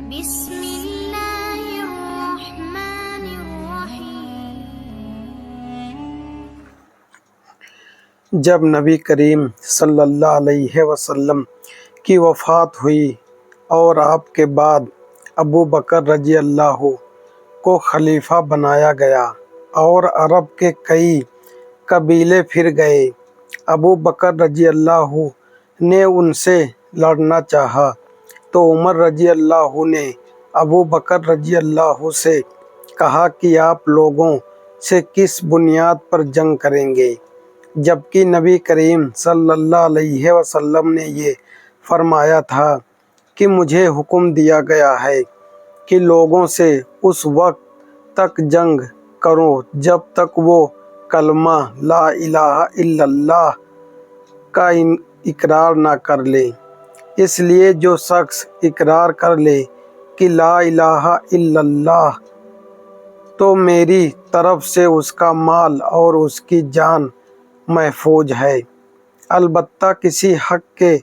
بسم اللہ الرحمن الرحیم۔ جب نبی کریم صلی اللہ علیہ وسلم کی وفات ہوئی اور آپ کے بعد ابو بکر رضی اللہ کو خلیفہ بنایا گیا اور عرب کے کئی قبیلے پھر گئے، ابو بکر رضی اللہ نے ان سے لڑنا چاہا تو عمر رضی اللہ نے ابو بکر رضی اللہ سے کہا کہ آپ لوگوں سے کس بنیاد پر جنگ کریں گے، جبکہ نبی کریم صلی اللہ علیہ وسلم نے یہ فرمایا تھا کہ مجھے حکم دیا گیا ہے کہ لوگوں سے اس وقت تک جنگ کرو جب تک وہ کلمہ لا الہ الا اللہ کا اقرار نہ کر لیں۔ اس لیے جو شخص اقرار کر لے کہ لا الہ الا اللہ تو میری طرف سے اس کا مال اور اس کی جان محفوظ ہے، البتہ کسی حق کے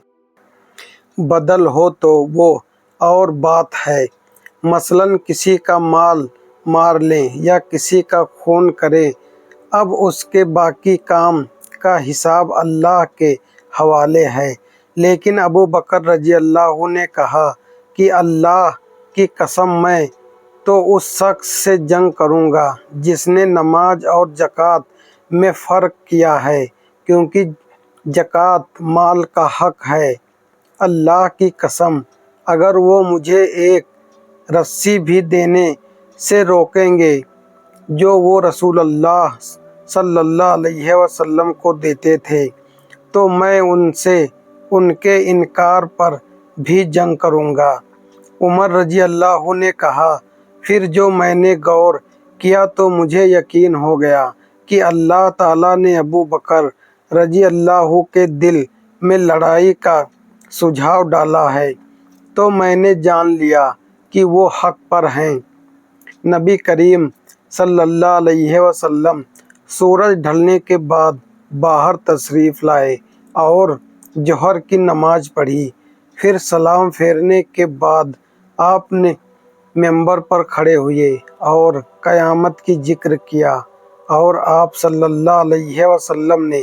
بدل ہو تو وہ اور بات ہے، مثلاً کسی کا مال مار لیں یا کسی کا خون کریں، اب اس کے باقی کام کا حساب اللہ کے حوالے ہے۔ لیکن ابو بکر رضی اللہ نے کہا کہ اللہ کی قسم میں تو اس شخص سے جنگ کروں گا جس نے نماز اور زکوٰۃ میں فرق کیا ہے، کیونکہ زکوٰۃ مال کا حق ہے۔ اللہ کی قسم اگر وہ مجھے ایک رسی بھی دینے سے روکیں گے جو وہ رسول اللہ صلی اللہ علیہ وسلم کو دیتے تھے تو میں ان سے ان کے انکار پر بھی جنگ کروں گا۔ عمر رضی اللہ نے کہا، پھر جو میں نے غور کیا تو مجھے یقین ہو گیا کہ اللہ تعالیٰ نے ابو بکر رضی اللہ کے دل میں لڑائی کا سجھاؤ ڈالا ہے، تو میں نے جان لیا کہ وہ حق پر ہیں۔ نبی کریم صلی اللہ علیہ وسلم سورج ڈھلنے کے بعد باہر تشریف لائے اور ظہر کی نماز پڑھی، پھر سلام پھیرنے کے بعد آپ نے ممبر پر کھڑے ہوئے اور قیامت کی ذکر کیا، اور آپ صلی اللہ علیہ وسلم نے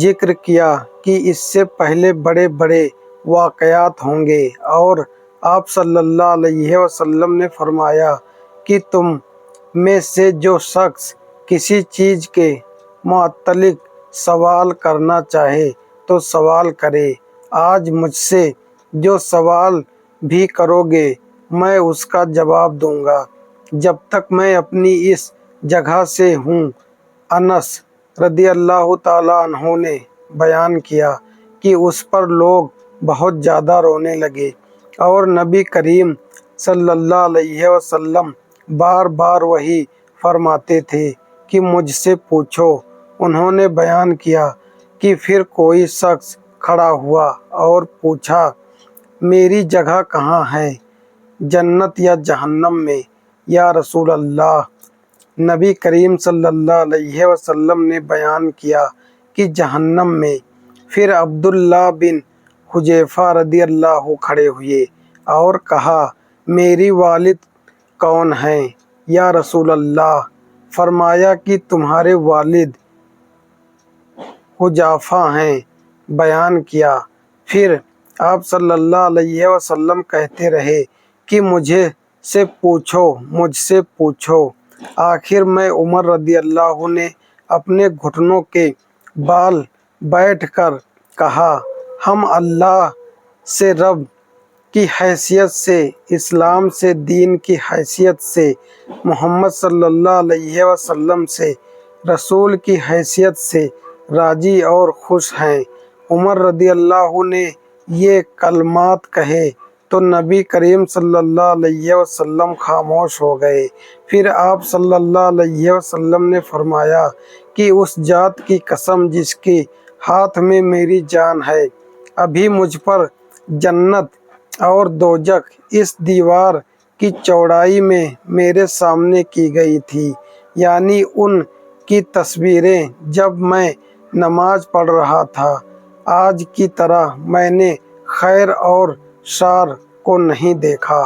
ذکر کیا کہ اس سے پہلے بڑے بڑے واقعات ہوں گے، اور آپ صلی اللہ علیہ وسلم نے فرمایا کہ تم میں سے جو شخص کسی چیز کے متعلق سوال کرنا چاہے تو سوال کرے، آج مجھ سے جو سوال بھی کرو گے میں اس کا جواب دوں گا جب تک میں اپنی اس جگہ سے ہوں۔ انس رضی اللہ تعالیٰ عنہ نے بیان کیا کہ اس پر لوگ بہت زیادہ رونے لگے اور نبی کریم صلی اللہ علیہ وسلم بار بار وہی فرماتے تھے کہ مجھ سے پوچھو۔ انہوں نے بیان کیا کہ پھر کوئی شخص کھڑا ہوا اور پوچھا، میری جگہ کہاں ہے، جنت یا جہنم میں یا رسول اللہ؟ نبی کریم صلی اللہ علیہ وسلم نے بیان کیا کہ جہنم میں۔ پھر عبداللہ بن حذیفہ رضی اللہ کھڑے ہوئے اور کہا، میری والد کون ہیں یا رسول اللہ؟ فرمایا کہ تمہارے والد حذیفہ ہیں۔ بیان کیا، پھر آپ صلی اللہ علیہ وسلم کہتے رہے کہ مجھ سے پوچھو۔ آخر میں عمر رضی اللہ نے اپنے گھٹنوں کے بال بیٹھ کر کہا، ہم اللہ سے رب کی حیثیت سے، اسلام سے دین کی حیثیت سے، محمد صلی اللہ علیہ وسلم سے رسول کی حیثیت سے راضی اور خوش ہیں۔ عمر رضی اللہ نے یہ کلمات کہے تو نبی کریم صلی اللہ علیہ وسلم خاموش ہو گئے۔ پھر آپ صلی اللہ علیہ وسلم نے فرمایا کہ اس ذات کی قسم جس کے ہاتھ میں میری جان ہے، ابھی مجھ پر جنت اور دوزخ اس دیوار کی چوڑائی میں میرے سامنے کی گئی تھی، یعنی ان کی تصویریں جب میں نماز پڑھ رہا تھا۔ آج کی طرح میں نے خیر اور شر کو نہیں دیکھا۔